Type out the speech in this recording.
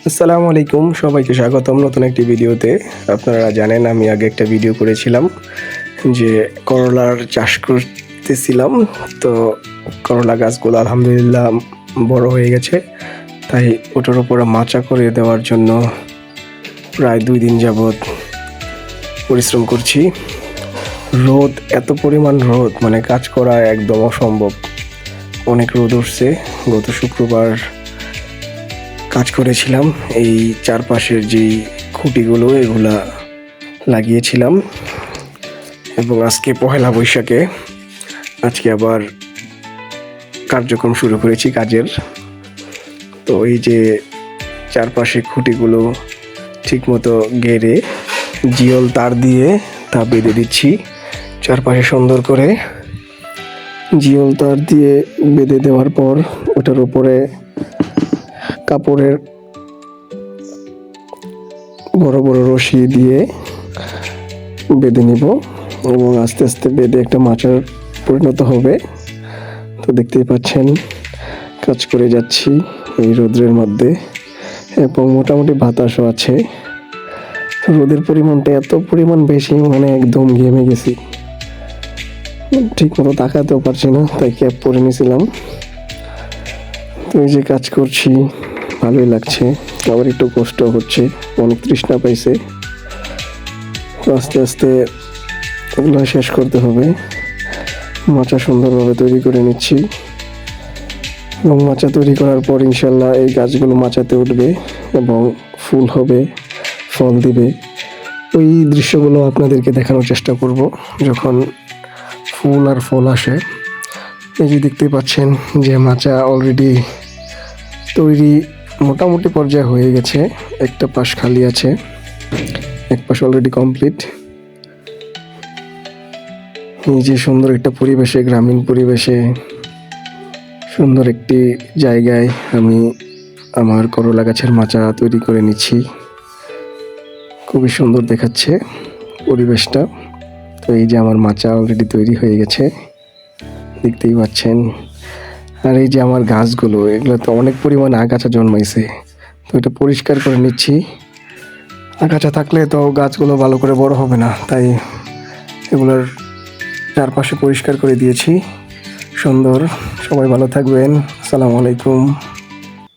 আসসালামু আলাইকুম, সবাইকে স্বাগতম নতুন একটি ভিডিওতে। আপনারা জানেন আমি আগে একটা ভিডিও করেছিলাম যে করলার চাষ করতেছিলাম। তো করলা গাছগুলো আলহামদুলিল্লাহ বড় হয়ে গেছে, তাই ওটার উপরে মাচা করে দেওয়ার জন্য প্রায় 2 দিন যাবৎ পরিশ্রম করছি। রোদ, এত পরিমাণ রোদ, মানে কাজ করা একদম অসম্ভব। অনেক রোদ উঠছে। গত শুক্রবার কাজ করেছিলাম, এই চারপাশের যেই খুঁটিগুলো এগুলা লাগিয়েছিলাম, এবং আজকে পহেলা বৈশাখে আজকে আবার কার্যক্রম শুরু করেছি কাজের। তো এই যে চারপাশে খুঁটিগুলো ঠিকমতো গেড়ে জিওল তার দিয়ে তা বেঁধে দিচ্ছি চারপাশে সুন্দর করে। জিওল তার দিয়ে বেঁধে দেওয়ার পর ওটার উপরে কাপড়ের বড় বড় রশি দিয়ে বেঁধে নিব এবং আস্তে আস্তে বেঁধে একটা মাচার পরিণত হবে। তো দেখতেই পাচ্ছেন কাজ করে যাচ্ছি এই রোদ্রের মধ্যে, এবং মোটামুটি বাতাসও আছে। রোদের পরিমাণটা এত পরিমাণ বেশি, মানে একদম ঘেমে গেছি, ঠিক মতো তাকাতেও পারছি না, তাই ক্যাপ পরে নিয়েছিলাম। তো এই যে কাজ করছি, ভালোই লাগছে, আবার একটু কষ্ট হচ্ছে, অনেক তৃষ্ণা পাইছে। তো আস্তে আস্তে এগুলো শেষ করতে হবে। মাচা সুন্দরভাবে তৈরি করে নিচ্ছি, এবং মাচা তৈরি করার পর ইনশাল্লাহ এই গাছগুলো মাচাতে উঠবে এবং ফুল হবে, ফল দিবে। ওই দৃশ্যগুলো আপনাদেরকে দেখানোর চেষ্টা করব যখন ফুল আর ফল আসে। এই যে দেখতে পাচ্ছেন যে মাচা অলরেডি তৈরি মোটামুটি পর্যায়ে হয়ে গেছে। একটা পাশ খালি আছে, এক পাশ অলরেডি কমপ্লিট। এই যে সুন্দর একটা পরিবেশে, গ্রামীণ পরিবেশে সুন্দর একটি জায়গায় আমি আমার করলা গাছের মাচা তৈরি করে নিচ্ছি। খুবই সুন্দর দেখাচ্ছে পরিবেশটা। তো এই যে আমার মাচা অলরেডি তৈরি হয়ে গেছে, দেখতেই পাচ্ছেন। আর এই যে আমার গাছগুলো, এগুলো তো অনেক পরিমাণ আগাছা জন্মাইছে, তো এটা পরিষ্কার করে নিচ্ছি। আগাছা থাকলে তো গাছগুলো ভালো করে বড় হবে না, তাই এগুলোর চারপাশে পরিষ্কার করে দিয়েছি। সুন্দর। সবাই ভালো থাকবেন। আসসালামু আলাইকুম।